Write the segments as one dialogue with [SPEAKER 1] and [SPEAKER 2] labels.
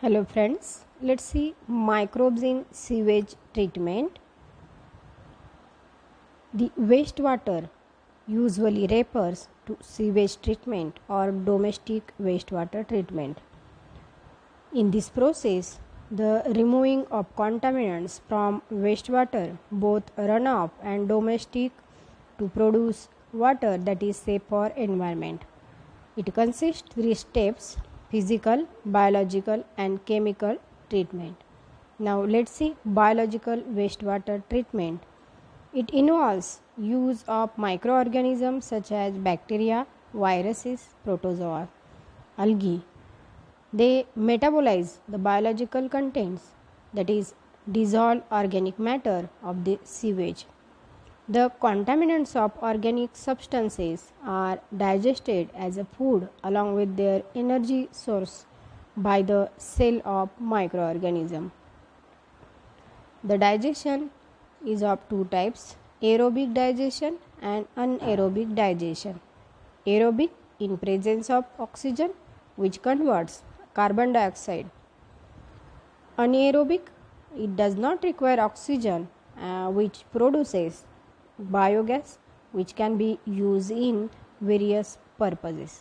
[SPEAKER 1] Hello friends, let's see microbes in sewage treatment. The wastewater usually refers to sewage treatment or domestic wastewater treatment. In this process, the removing of contaminants from wastewater, both runoff and domestic, to produce water that is safe for environment. It consists three steps: physical, biological and chemical treatment. Now let's see biological wastewater treatment. It involves use of microorganisms such as bacteria, viruses, protozoa, algae. They metabolize the biological contents, that is dissolved organic matter of the sewage. The contaminants of organic substances are digested as a food along with their energy source by the cell of microorganism. The digestion is of two types: aerobic digestion and anaerobic digestion. Aerobic in presence of oxygen, which converts carbon dioxide. Anaerobic, it does not require oxygen, which produces biogas, which can be used in various purposes.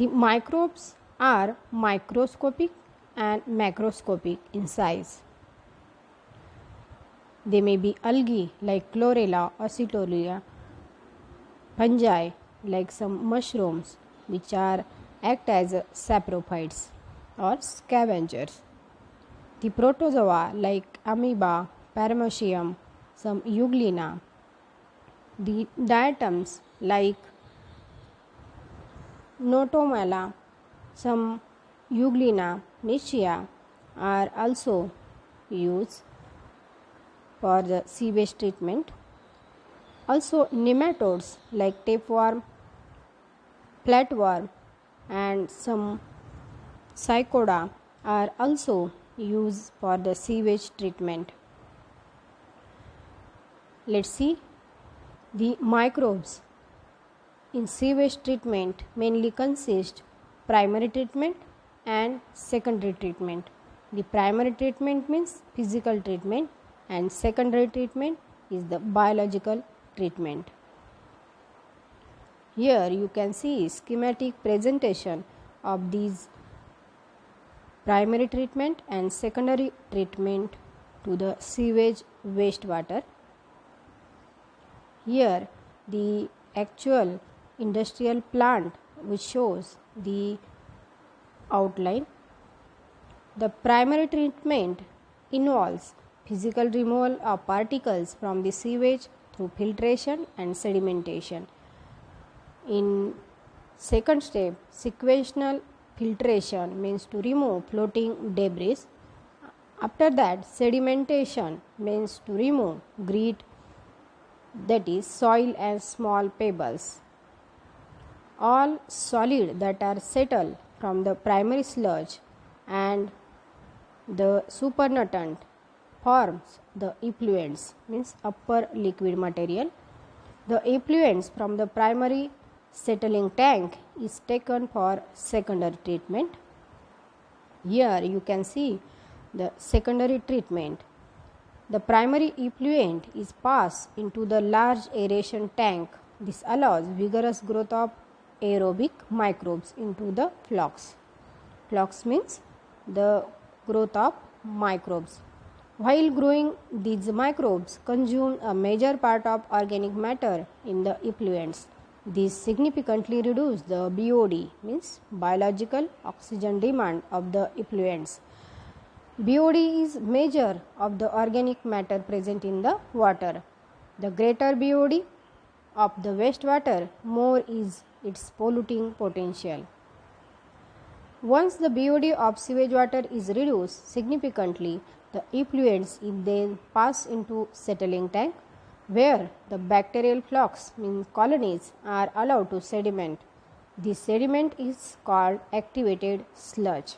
[SPEAKER 1] The microbes are microscopic and macroscopic in size. They may be algae like chlorella, acetolia, fungi like some mushrooms, which act as saprophytes or scavengers. The protozoa like amoeba, paramecium, some euglena. The diatoms like Notomala, some euglena, nichia are also used for the sewage treatment. Also nematodes like tapeworm, flatworm and some cycoda are also used for the sewage treatment. Let's see the microbes in sewage treatment mainly consist primary treatment and secondary treatment. The primary treatment means physical treatment and secondary treatment is the biological treatment. Here you can see schematic presentation of these primary treatment and secondary treatment to the sewage wastewater. Here the actual industrial plant which shows the outline. The primary treatment involves physical removal of particles from the sewage through filtration and sedimentation. In second step, sequential filtration means to remove floating debris. After that, sedimentation means to remove grit, that is soil and small pebbles. All solid that are settled from the primary sludge and the supernatant forms the effluents, means upper liquid material. The effluents from the primary settling tank is taken for secondary treatment. Here you can see the secondary treatment. The primary effluent is passed into the large aeration tank. This allows vigorous growth of aerobic microbes into the flocks. Flocks means the growth of microbes. While growing, these microbes consume a major part of organic matter in the effluents. This significantly reduces the BOD, means biological oxygen demand of the effluents. BOD is measure of the organic matter present in the water. The greater BOD of the wastewater, more is its polluting potential. Once the BOD of sewage water is reduced significantly, the effluents is then pass into settling tank, where the bacterial flocks, means colonies, are allowed to sediment. This sediment is called activated sludge.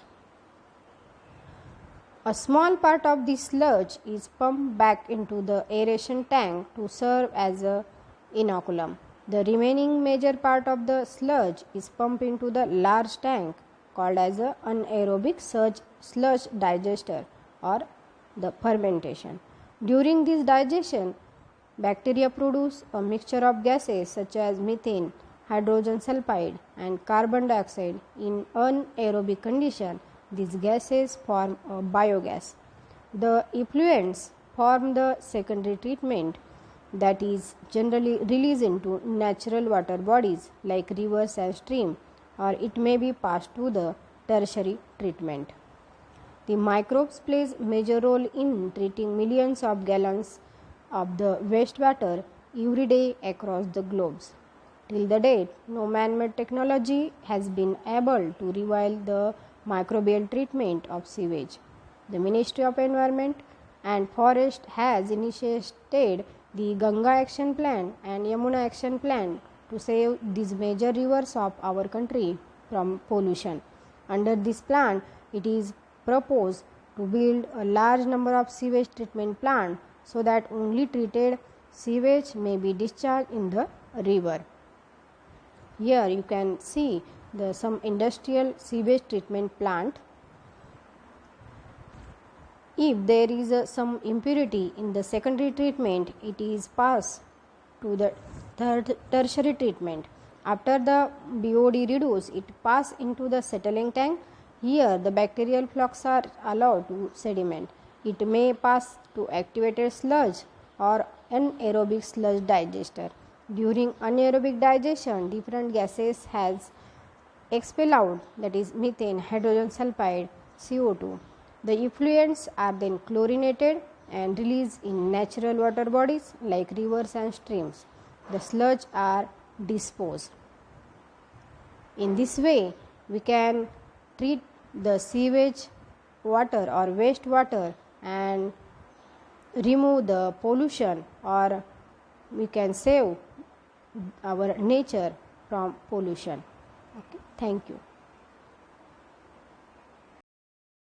[SPEAKER 1] A small part of the sludge is pumped back into the aeration tank to serve as a inoculum. The remaining major part of the sludge is pumped into the large tank called as a anaerobic sludge digester or the fermentation. During this digestion, bacteria produce a mixture of gases such as methane, hydrogen sulfide and carbon dioxide. In anaerobic condition, these gases form a biogas. The effluents form the secondary treatment that is generally released into natural water bodies like rivers and streams, or it may be passed to the tertiary treatment. The microbes plays major role in treating millions of gallons of the wastewater every day across the globes. Till the date, no man-made technology has been able to rival the microbial treatment of sewage. The Ministry of Environment and Forest has initiated the Ganga Action Plan and Yamuna Action Plan to save these major rivers of our country from pollution. Under this plan, it is proposed to build a large number of sewage treatment plants so that only treated sewage may be discharged in the river. Here you can see some industrial sewage treatment plant. If there is some impurity in the secondary treatment, it is passed to the tertiary treatment. After the BOD reduce, it pass into the settling tank. Here the bacterial flux are allowed to sediment. It may pass to activated sludge or anaerobic sludge digester. During anaerobic digestion, different gases has expel out, that is methane, hydrogen sulfide, CO2. The effluents are then chlorinated and released in natural water bodies like rivers and streams. The sludge are disposed. In this way, we can treat the sewage water or wastewater and remove the pollution, or we can save our nature from pollution. Okay, thank you.